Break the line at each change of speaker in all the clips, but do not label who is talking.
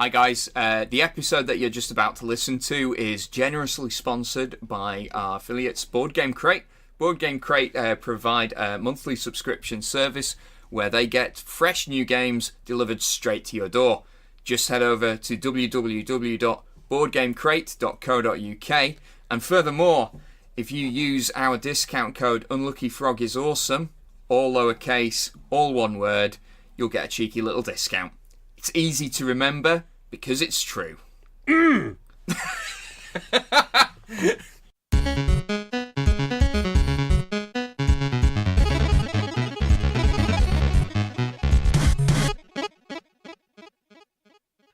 Hi guys, the episode that you're just about to listen to is generously sponsored by our affiliates Board Game Crate. Board Game Crate provide a monthly subscription service where they get fresh new games delivered straight to your door. Just head over to www.boardgamecrate.co.uk, and furthermore, if you use our discount code UnluckyFrogIsAwesome, all lowercase, all one word, you'll get a cheeky little discount. It's easy to remember because it's true.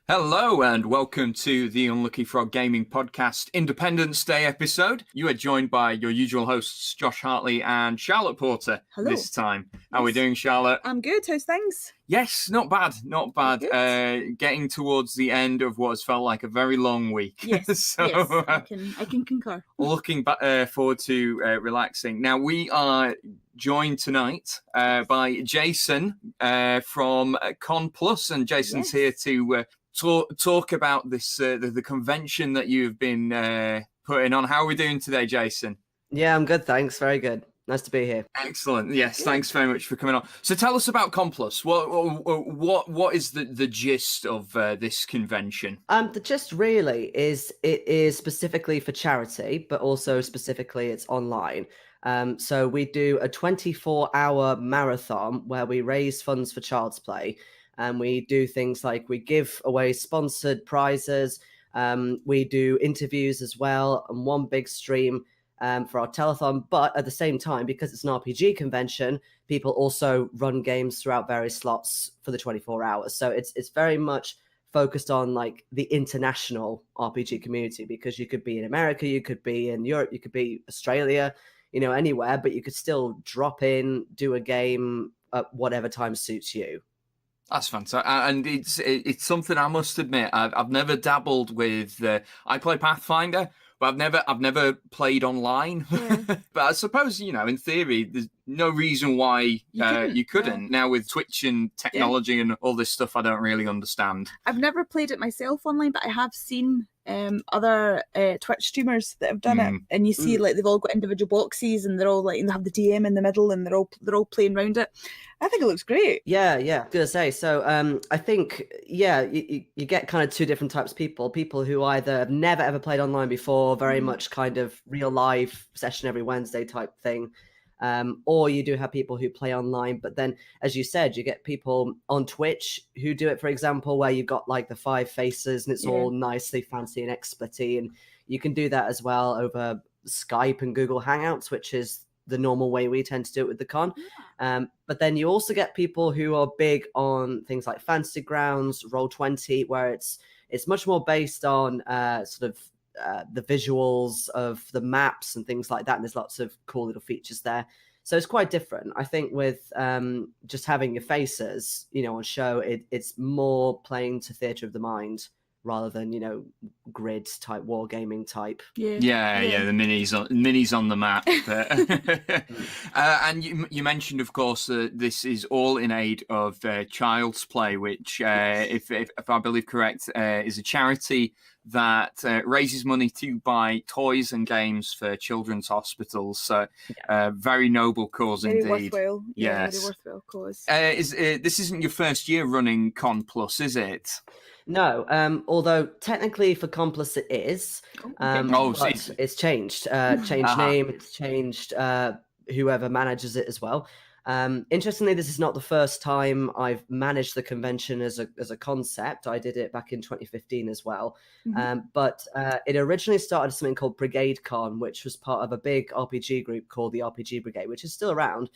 Hello and welcome to the Unlucky Frog Gaming Podcast Independence Day episode. You are joined by your usual hosts, Josh Hartley and Charlotte Porter.
Hello.
This time. How are we doing, Charlotte?
I'm good. How's things?
Yes, not bad. Getting towards the end of what has felt like a very long week.
Yes,
so,
yes, I can concur.
Looking forward to relaxing. Now, we are joined tonight by Jayson from Con Plus, and Jason's here to talk about this the convention that you've been putting on. How are we doing today, Jayson?
Yeah, I'm good, thanks. Very good. Nice to be here.
Excellent. Yes, thanks very much for coming on. So tell us about Con Plus. What is the gist of this convention?
The gist really is it is specifically for charity, but also specifically it's online. So we do a 24-hour marathon where we raise funds for Child's Play. And we do things like we give away sponsored prizes. We do interviews as well, and one big stream for our telethon. But at the same time, because it's an RPG convention, people also run games throughout various slots for the 24 hours. So it's very much focused on like the international RPG community, because you could be in America, you could be in Europe, you could be Australia, anywhere, but you could still drop in, do a game at whatever time suits you.
That's fantastic, and it's something I must admit I've never dabbled with. I play Pathfinder, but I've never played online. Yeah. But I suppose in theory, there's no reason why you couldn't. Yeah. Now with Twitch and technology and all this stuff, I don't really understand.
I've never played it myself online, but I have seen other Twitch streamers that have done it, and you see like they've all got individual boxes, and they're all like, and they have the DM in the middle, and they're all playing around it. I think it looks great.
Yeah. I was gonna say. So I think you get kind of two different types of people who either have never ever played online before, very much kind of real live session every Wednesday type thing. Or you do have people who play online, but then, as you said, you get people on Twitch who do it, for example, where you've got like the 5 faces and it's all nicely fancy and experty, and you can do that as well over Skype and Google Hangouts, which is the normal way we tend to do it with the con. But then you also get people who are big on things like Fantasy Grounds, Roll20, where it's much more based on the visuals of the maps and things like that, and there's lots of cool little features there. So it's quite different. I think with just having your faces, on show, it's more playing to theatre of the mind rather than grid type wargaming type.
Yeah, the minis on the map. And you mentioned, of course, this is all in aid of Child's Play, which, if I believe correct, is a charity that raises money to buy toys and games for children's hospitals. So, very noble cause
very
indeed.
Worthwhile.
Yes.
Very worthwhile cause.
This isn't your first year running Con Plus, is it?
No, although technically for Con Plus it is. But it's changed. Changed name, it's changed whoever manages it as well. Interestingly, this is not the first time I've managed the convention as a concept. I did it back in 2015 as well. But it originally started as something called BrigadeCon, which was part of a big RPG group called the RPG Brigade, which is still around.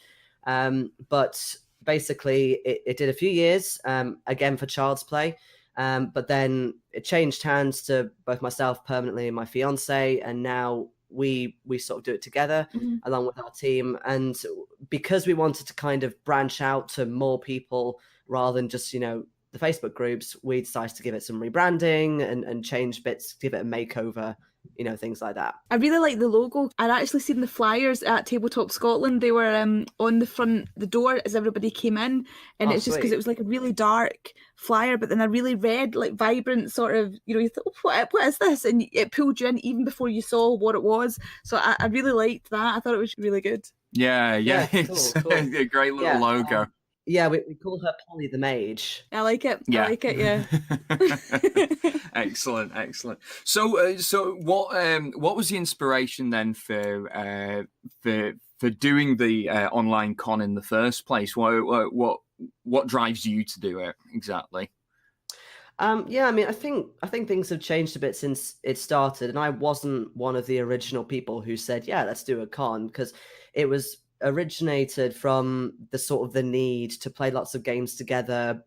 But basically, it did a few years, again for Child's Play. But then it changed hands to both myself permanently and my fiance, and now we sort of do it together along with our team. And because we wanted to kind of branch out to more people rather than just the Facebook groups, we decided to give it some rebranding and change bits, give it a makeover things like that.
I really like the logo. I'd actually seen the flyers at Tabletop Scotland. They were on the door as everybody came in, and it's just because it was like a really dark flyer, but then a really red, like vibrant sort of, you thought, what is this? And it pulled you in even before you saw what it was. So I really liked that. I thought it was really good.
Yeah, it's
cool.
a great little logo.
We call her Polly the Mage.
I like it. Yeah. I like it. Yeah.
Excellent. So what was the inspiration then for doing the online con in the first place? What drives you to do it exactly?
I think things have changed a bit since it started, and I wasn't one of the original people who said, yeah, let's do a con, because it was originated from the need to play lots of games together,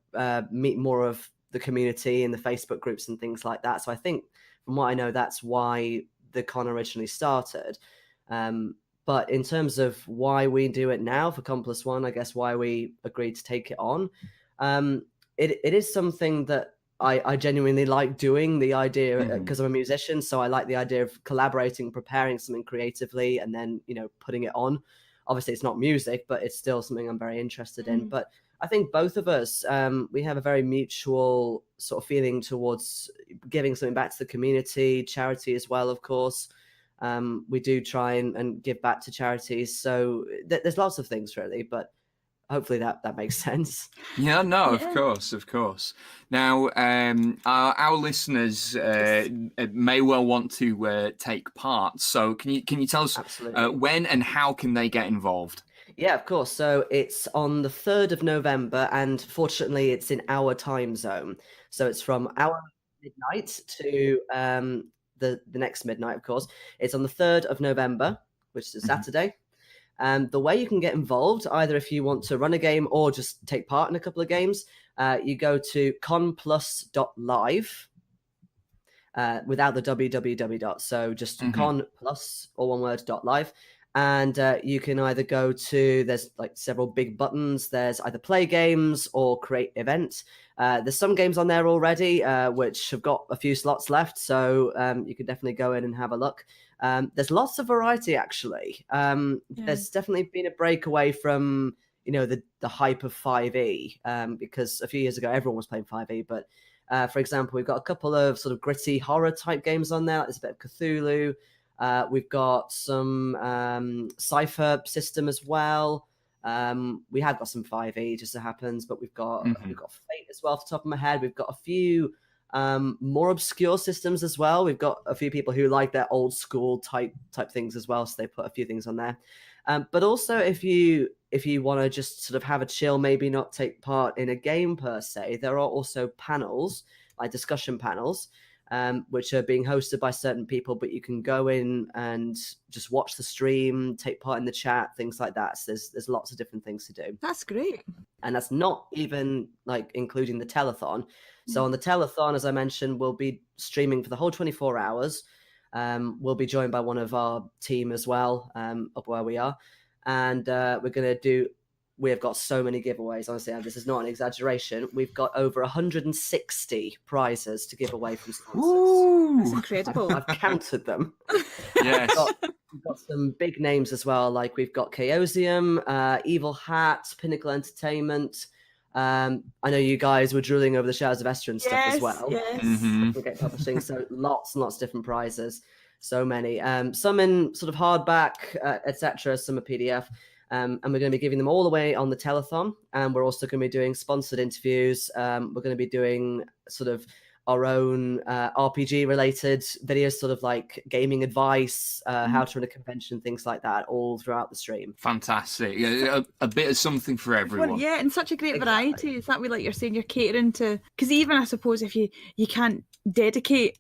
meet more of the community in the Facebook groups and things like that. So I think, from what I know, that's why the con originally started. But in terms of why we do it now for Con+1, I guess why we agreed to take it on, it is something that I genuinely like doing, the idea, because I'm a musician, so I like the idea of collaborating, preparing something creatively, and then, putting it on. Obviously, it's not music, but it's still something I'm very interested in. But I think both of us, we have a very mutual sort of feeling towards giving something back to the community, charity as well, of course. We do try and give back to charities. So there's lots of things, really, but hopefully that makes sense.
Yeah, no, of course. Now, our listeners may well want to take part. So can you tell us when and how can they get involved?
Yeah, of course. So it's on the 3rd of November, and fortunately it's in our time zone. So it's from our midnight to the next midnight, of course. It's on the 3rd of November, which is Saturday. The way you can get involved, either if you want to run a game or just take part in a couple of games, you go to conplus.live without the www. So just conplus, all one word, .live. And you can either go to, there's like several big buttons. There's either play games or create event. There's some games on there already, which have got a few slots left. So you can definitely go in and have a look. There's lots of variety, actually. There's definitely been a break away from, the hype of 5e, because a few years ago, everyone was playing 5e. But for example, we've got a couple of sort of gritty horror type games on there. There's a bit of Cthulhu. We've got some Cypher system as well. We have got some 5e, just so happens, but we've got Fate as well off the top of my head. We've got a few more obscure systems as well. We've got a few people who like their old school type things as well, so they put a few things on there. But also, if you want to just sort of have a chill, maybe not take part in a game per se, there are also panels, like discussion panels, which are being hosted by certain people, but you can go in and just watch the stream, take part in the chat, things like that. So there's lots of different things to do.
That's great.
And that's not even like including the telethon. So on the telethon, as I mentioned, we'll be streaming for the whole 24 hours. We'll be joined by one of our team as well, up where we are. And we have got so many giveaways. Honestly, this is not an exaggeration. We've got over 160 prizes to give away from sponsors.
Ooh, that's incredible.
I've counted them.
Yes.
We've got some big names as well. Like we've got Chaosium, Evil Hat, Pinnacle Entertainment. I know you guys were drooling over the Shadows of Esther and stuff as well.
Yes.
Get publishing. So lots and lots of different prizes. So many. Some in sort of hardback, etc. Some are PDF. And we're going to be giving them all away on the telethon. And we're also going to be doing sponsored interviews. We're going to be doing sort of our own RPG related videos, sort of like gaming advice, how to run a convention, things like that, all throughout the stream.
Fantastic. A bit of something for everyone.
Well, yeah, and such a great variety. Is that way, like you're saying, you're catering to, because even I suppose if you can't dedicate,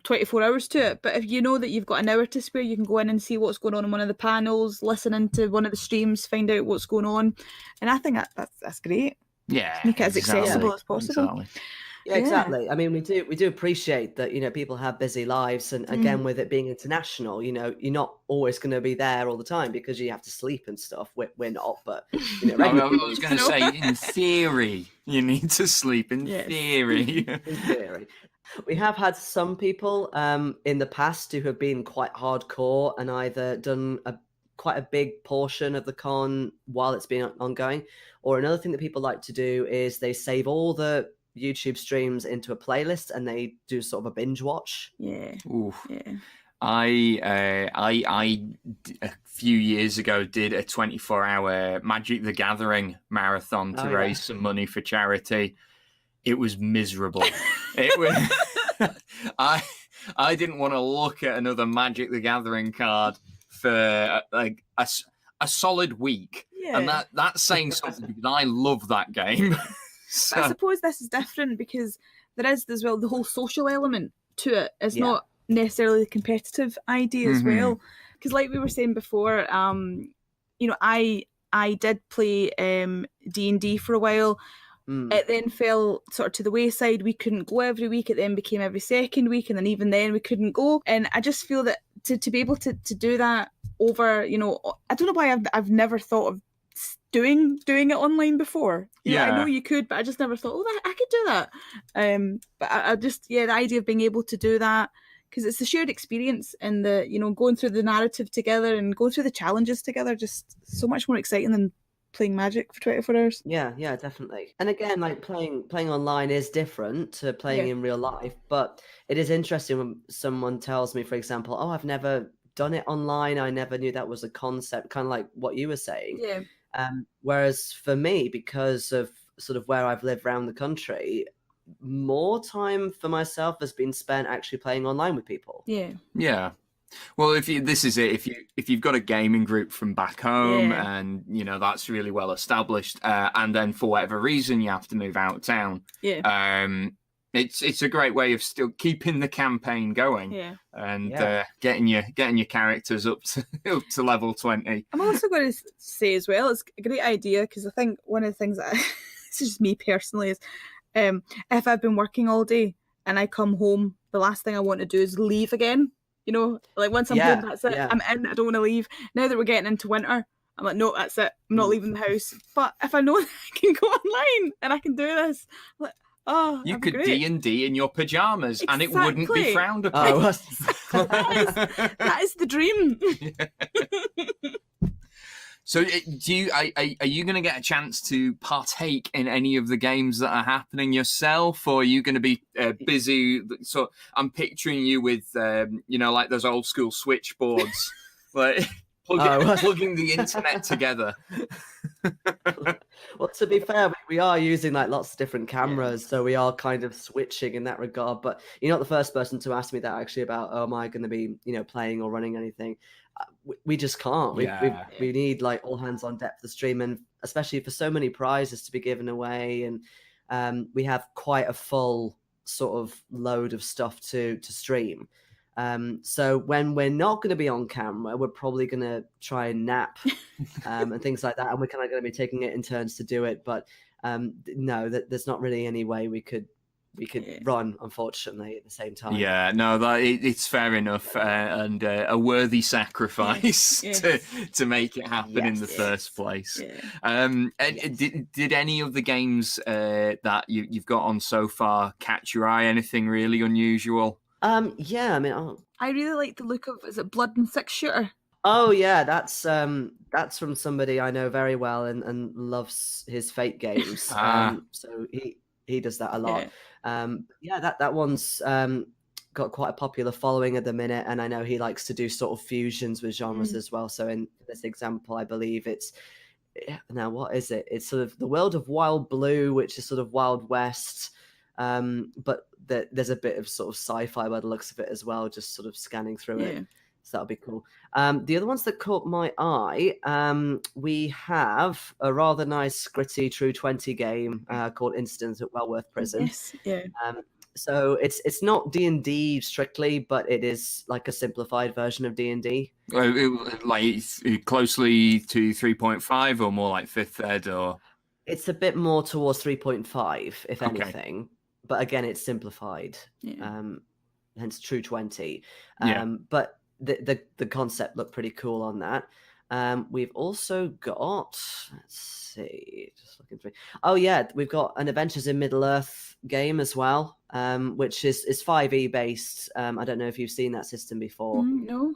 24 hours to it, but if you know that you've got an hour to spare, you can go in and see what's going on in one of the panels, listen into one of the streams, find out what's going on. And I think that's great.
Yeah,
make it as accessible as possible.
Exactly.
Yeah, exactly. I mean, we do appreciate that, people have busy lives, and again, with it being international, you're not always going to be there all the time because you have to sleep and stuff. We're not, but
I was going to say, in theory, You need to sleep in theory.
In theory. We have had some people in the past who have been quite hardcore and either done quite a big portion of the con while it's been ongoing, or another thing that people like to do is they save all the YouTube streams into a playlist and they do sort of a binge watch.
Yeah.
Oof.
Yeah.
I a few years ago did a 24-hour Magic the Gathering marathon to raise some money for charity. It was miserable. It was. I didn't want to look at another Magic the Gathering card for like a solid week, and that's saying something because I love that game. So.
I suppose this is different because there is as well the whole social element to it. It's not necessarily the competitive idea as well, because like we were saying before, you know, I did play D&D for a while. It then fell sort of to the wayside. We couldn't go every week. It then became every second week, and then even then we couldn't go. And I just feel that to be able to do that over, you know, I don't know why I've never thought of doing it online before. You know, I know you could, but I just never thought, oh, I could do that. But I just, the idea of being able to do that, because it's the shared experience and the, you know, going through the narrative together and going through the challenges together, just so much more exciting than playing Magic for 24 hours.
Yeah, definitely. And again, like playing online is different to playing in real life, but it is interesting when someone tells me, for example, oh, I've never done it online. I never knew that was a concept, kind of like what you were saying.
Yeah.
Whereas for me, because of sort of where I've lived around the country, more time for myself has been spent actually playing online with people.
Yeah. Well, if you've got a gaming group from back home and you know that's really well established, and then for whatever reason you have to move out of town, it's a great way of still keeping the campaign going and getting your characters up to level 20.
I'm also going to say as well, it's a great idea because I think one of the things that this is just me personally is if I've been working all day and I come home, the last thing I want to do is leave again. You know, like once I'm home, that's it. I'm in. I don't want to leave. Now that we're getting into winter, I'm like, no, that's it. I'm not leaving the house. But if I know that I can go online and I can do this, I'm like, oh,
you could D&D in your pajamas,
and
it wouldn't be frowned upon.
That is the dream.
So, are you going to get a chance to partake in any of the games that are happening yourself, or are you going to be busy? So, I'm picturing you with, you know, like those old school switchboards, like plugging the internet together.
Well, to be fair, we are using like lots of different cameras, so we are kind of switching in that regard. But you're not the first person to ask me that actually about, oh, am I going to be, you know, playing or running anything? We just can't. We need like all hands on deck for the stream, and especially for so many prizes to be given away, and we have quite a full sort of load of stuff to stream. So when we're not going to be on camera, we're probably going to try and nap and things like that, and we're kind of going to be taking it in turns to do it. But no, there's not really any way we could run, unfortunately, at the same time.
Yeah, no, it's fair enough, and a worthy sacrifice to make it happen in the first place. And did any of the games that you've got on so far catch your eye? Anything really unusual?
Yeah, I mean,
I really like the look of, is it Blood and Sixshooter?
Oh yeah, that's from somebody I know very well and loves his Fate games. So he does that a lot. That one's got quite a popular following at the minute, and I know he likes to do sort of fusions with genres as well. So in this example, I believe it's now what is it? It's sort of the world of Wild Blue, which is sort of Wild West, but there's a bit of sort of sci-fi by the looks of it as well. Just sort of scanning through it. So that'll be cool. The other ones that caught my eye, we have a rather nice, gritty, True 20 game called Indpendence at Wellworth Prison. So it's not D&D strictly, but it is like a simplified version of D&D.
Like closely to 3.5 or more like 5th ed, or?
It's a bit more towards 3.5, if anything. But again, it's simplified. Hence True 20. But the concept looked pretty cool on that. We've also got, let's see, just looking through. Oh yeah, we've got an Adventures in Middle Earth game as well, which is 5e based. I don't know if you've seen that system before.
No.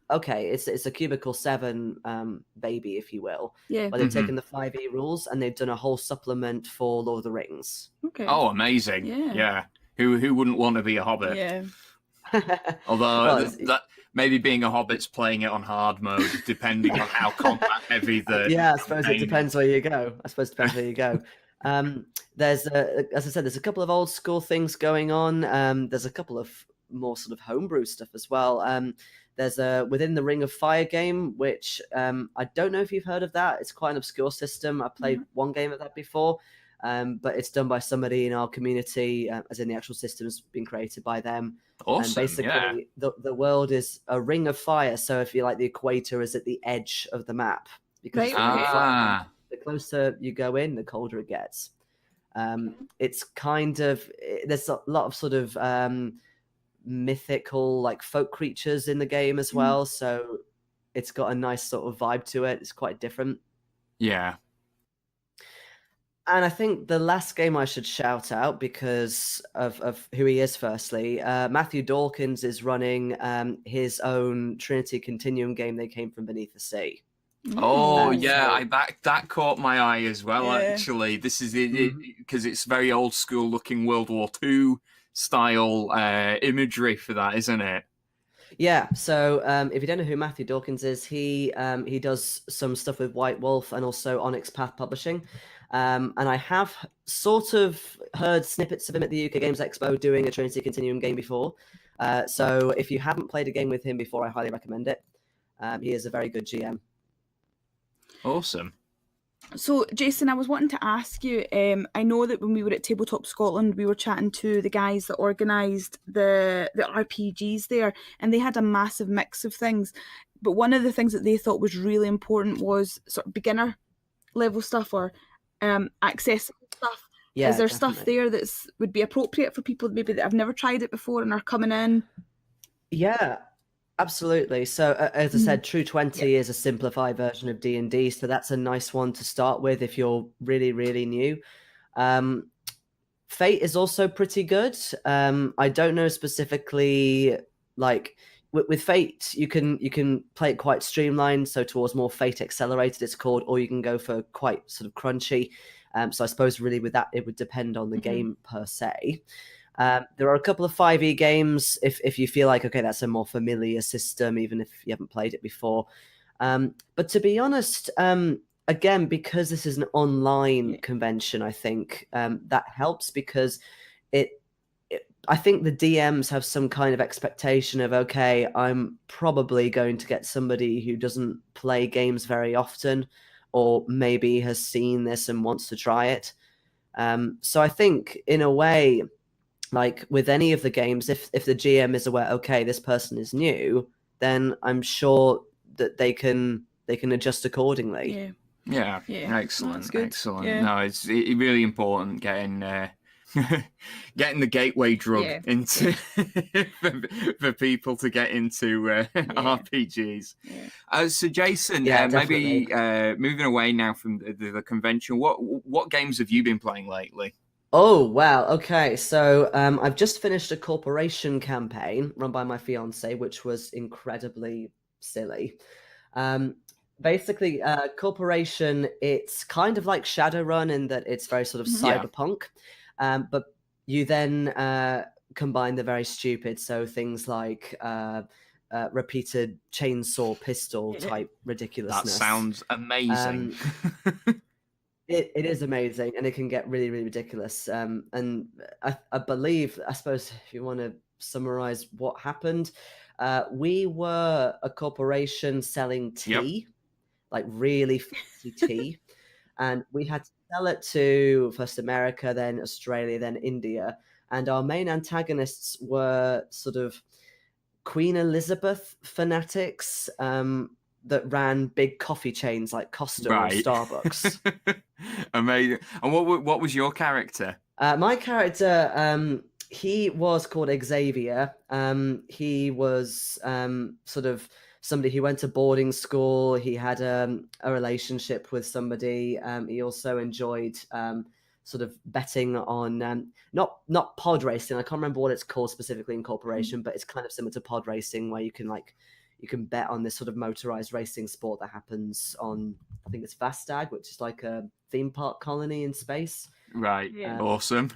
Okay, it's a Cubicle 7 baby, if you will.
Yeah.
But they've taken the 5e rules and they've done a whole supplement for Lord of the Rings.
Okay.
Oh, amazing! Yeah. Who wouldn't want to be a hobbit?
Yeah.
Although that maybe being a hobbit's playing it on hard mode, depending on how combat heavy the.
Yeah, I suppose it depends where you go. There's as I said, there's a couple of old school things going on. There's a couple of more sort of homebrew stuff as well. There's a Within the Ring of Fire game, which I don't know if you've heard of that. It's quite an obscure system. I played one game of that before, but it's done by somebody in our community, as in the actual system's been created by them.
Awesome,
and basically, the world is a ring of fire. So if you like, the equator is at the edge of the map. Because the closer you go in, the colder it gets. It's kind of, there's a lot of sort of mythical, like, folk creatures in the game as well. So it's got a nice sort of vibe to it. It's quite different.
Yeah.
And I think the last game I should shout out because of who he is, firstly. Mathew Dawkins is running his own Trinity Continuum game, They Came From Beneath the Sea.
Oh, yeah, that caught my eye as well, actually. This is it, because it's very old school looking World War II style imagery for that, isn't it?
Yeah, so if you don't know who Mathew Dawkins is, he does some stuff with White Wolf and also Onyx Path Publishing. And I have sort of heard snippets of him at the UK Games Expo doing a Trinity Continuum game before. So if you haven't played a game with him before, I highly recommend it. He is a very good GM.
Awesome.
So, Jayson, I was wanting to ask you, I know that when we were at Tabletop Scotland, we were chatting to the guys that organised the RPGs there, and they had a massive mix of things. But one of the things that they thought was really important was sort of beginner level stuff or accessible stuff.
Yeah,
is there stuff there that's would be appropriate for people maybe that have never tried it before and are coming in?
Yeah, absolutely. So as I said, True 20 is a simplified version of D&D, so that's a nice one to start with if you're really, really new. Fate is also pretty good. I don't know specifically, like with Fate, you can play it quite streamlined, so towards more Fate accelerated it's called, or you can go for quite sort of crunchy. So I suppose really with that it would depend on the game per se. There are a couple of 5e games if you feel like, okay, that's a more familiar system, even if you haven't played it before. But to be honest, again, because this is an online convention, I think that helps because I think the DMs have some kind of expectation of, okay, I'm probably going to get somebody who doesn't play games very often or maybe has seen this and wants to try it. So I think in a way, like with any of the games, if the GM is aware, okay, this person is new, then I'm sure that they can adjust accordingly.
Yeah. Excellent.
Yeah.
No, it's really important getting getting the gateway drug into for people to get into RPGs. So Jayson, maybe moving away now from the convention, what games have you been playing lately?
Oh, wow. Okay. So I've just finished a corporation campaign run by my fiance, which was incredibly silly. Basically, corporation, it's kind of like Shadowrun in that it's very sort of cyberpunk. But you then combine the very stupid. So things like repeated chainsaw pistol type ridiculousness.
That sounds amazing.
It is amazing, and it can get really, really ridiculous. And I believe, I suppose, if you want to summarize what happened, we were a corporation selling tea, like really fancy tea, and we had to sell it to first America, then Australia, then India. And our main antagonists were sort of Queen Elizabeth fanatics that ran big coffee chains like Costa or Starbucks.
Amazing. And what was your character?
My character, he was called Xavier. He was sort of somebody who went to boarding school. He had a relationship with somebody. He also enjoyed sort of betting on not pod racing. I can't remember what it's called specifically in Corporation, but it's kind of similar to pod racing, where you can bet on this sort of motorized racing sport that happens on, I think it's Vastag, which is like a theme park colony in space.
Right. Yeah. Awesome.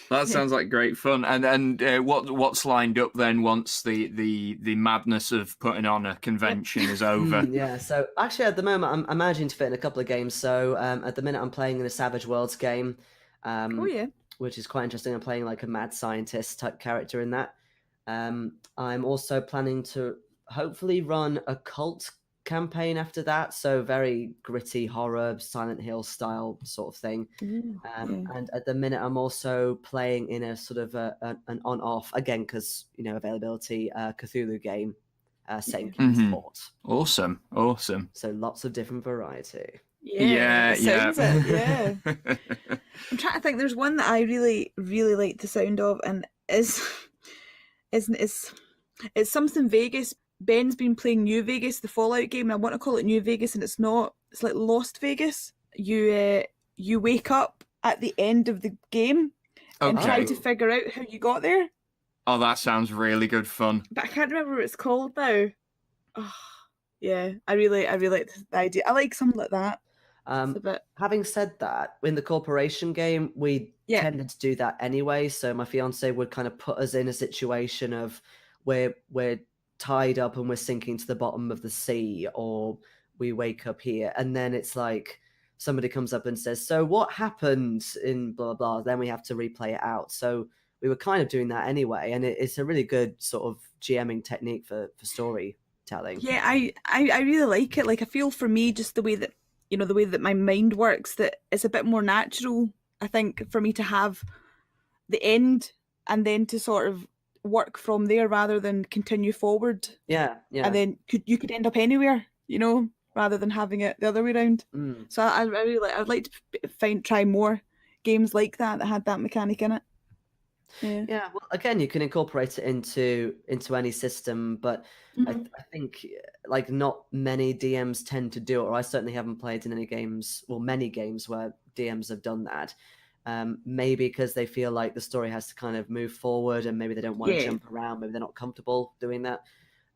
That sounds like great fun. And what's lined up then once the madness of putting on a convention is over?
Yeah. So actually, at the moment, I'm managing to fit in a couple of games. So at the minute, I'm playing in a Savage Worlds game. Which is quite interesting. I'm playing like a mad scientist type character in that. I'm also planning to hopefully run a cult campaign after that, so very gritty horror, Silent Hill style sort of thing. And at the minute I'm also playing in a sort of an on-off, again because availability, Cthulhu game set in Kingsport.
Awesome
So lots of different variety.
Yeah. I'm trying to think. There's one that I really like the sound of, and it's something Vegas. Ben's been playing New Vegas, the Fallout game, and I want to call it New Vegas, and it's not. It's like Lost Vegas. You wake up at the end of the game and try to figure out how you got there.
Oh, that sounds really good fun.
But I can't remember what it's called now. Oh, yeah, I really like the idea. I like something like that.
Having said that, in the Corporation game, we tended to do that anyway. So my fiance would kind of put us in a situation of where we're tied up and we're sinking to the bottom of the sea, or we wake up here, and then it's like somebody comes up and says, so what happened in blah blah blah, then we have to replay it out. So we were kind of doing that anyway, and it's a really good sort of GMing technique for storytelling.
Yeah, I really like it. Like, I feel for me, just the way that my mind works, that it's a bit more natural, I think, for me to have the end and then to sort of work from there rather than continue forward.
Yeah.
And then you could end up anywhere, rather than having it the other way around. So I'd like to try more games like that had that mechanic in it.
Yeah. Well, again, you can incorporate it into any system, but I think like not many DMs tend to do it, or I certainly haven't played in many games where DMs have done that. Maybe because they feel like the story has to kind of move forward, and maybe they don't want to jump around. Maybe they're not comfortable doing that.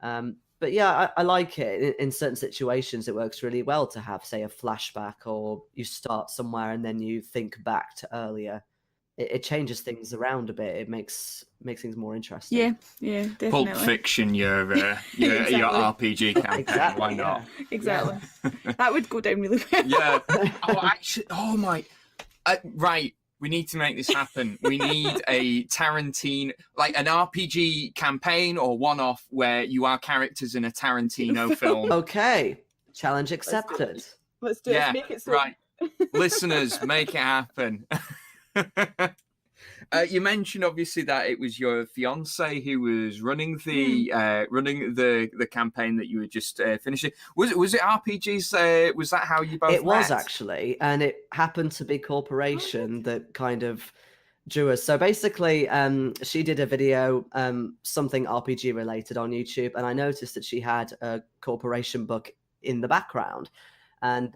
But yeah, I like it. In certain situations, it works really well to have, say, a flashback, or you start somewhere and then you think back to earlier. It changes things around a bit. It makes things more interesting.
Yeah, definitely.
Pulp Fiction, your RPG campaign.
Exactly,
why not?
Exactly. That would go down really well.
Yeah. Right. We need to make this happen. We need a Tarantino, like an RPG campaign or one-off where you are characters in a Tarantino film.
Okay. Challenge accepted.
Let's do it. Let's make it so.
Right. Listeners, make it happen. You mentioned obviously that it was your fiance who was running the campaign that you were just finishing. Was it RPGs? Was that how you both?
It was actually, and it happened to be Corporation that kind of drew us. So basically, she did a video, something RPG related on YouTube, and I noticed that she had a Corporation book in the background. And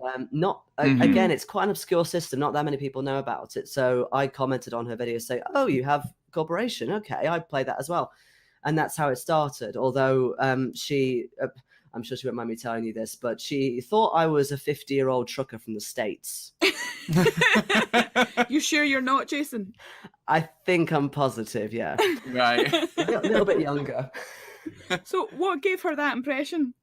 again, it's quite an obscure system. Not that many people know about it. So I commented on her video, say, "Oh, you have Corporation? Okay, I play that as well." And that's how it started. Although she, I'm sure she won't mind me telling you this, but she thought I was a 50-year-old trucker from the States.
You sure you're not, Jayson?
I think I'm positive. Yeah,
right.
a little bit younger.
So, what gave her that impression?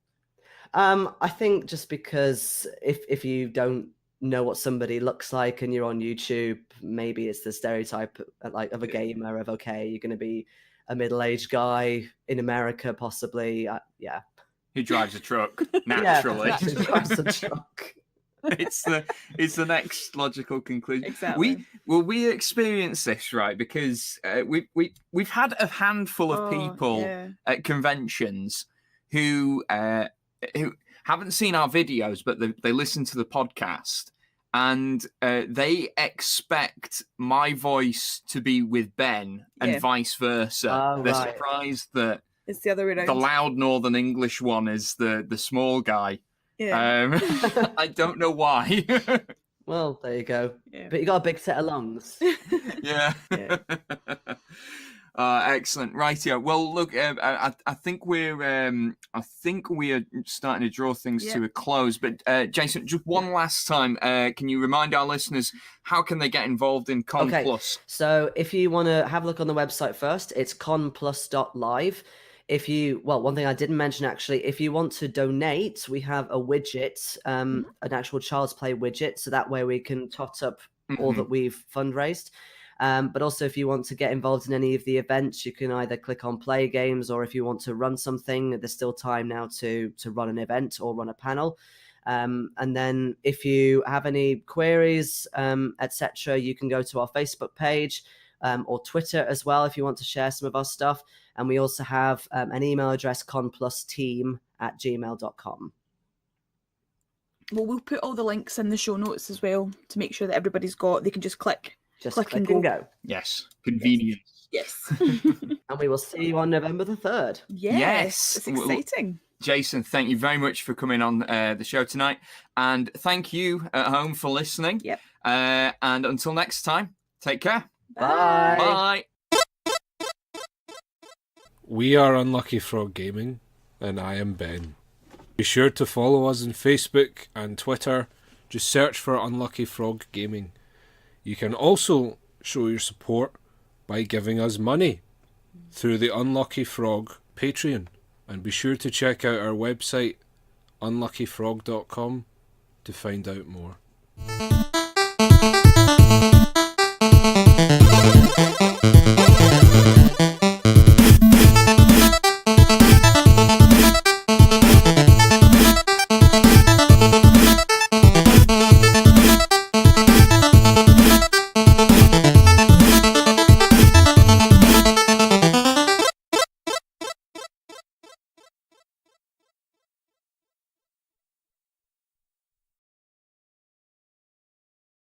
I think just because if you don't know what somebody looks like and you're on YouTube, maybe it's the stereotype like of a gamer of, okay, you're going to be a middle-aged guy in America, possibly.
Who drives a truck naturally?
Yeah, who drives a truck.
It's the next logical conclusion.
Exactly.
We experience this, right, because we've had a handful of people at conventions who haven't seen our videos, but they listen to the podcast, and they expect my voice to be with Ben and vice versa. They're surprised that
It's the other way around.
The loud Northern English one is the small guy.
Yeah.
I don't know why.
Well, there you go.
Yeah.
But you got a big set of lungs.
Yeah.
Yeah.
Excellent. Rightio. Well, look, I think we are starting to draw things to a close. But Jayson, just one last time, can you remind our listeners how can they get involved in Con Plus?
So if you want to have a look on the website first, it's conplus.live. One thing I didn't mention actually, if you want to donate, we have a widget, an actual Child's Play widget, so that way we can tot up all that we've fundraised. But also, if you want to get involved in any of the events, you can either click on Play Games, or if you want to run something, there's still time now to run an event or run a panel. And then if you have any queries, etc., you can go to our Facebook page or Twitter as well if you want to share some of our stuff. And we also have an email address, conplusteam@gmail.com.
Well, we'll put all the links in the show notes as well to make sure that everybody's they can just click.
Click and go.
Yes. Convenience.
Yes.
And we will see you on November the 3rd.
Yes. It's exciting.
Jayson, thank you very much for coming on the show tonight. And thank you at home for listening.
Yep.
And until next time, take care.
Bye.
Bye.
We are Unlucky Frog Gaming, and I am Ben. Be sure to follow us on Facebook and Twitter. Just search for Unlucky Frog Gaming. You can also show your support by giving us money through the Unlucky Frog Patreon. And be sure to check out our website, unluckyfrog.com, to find out more.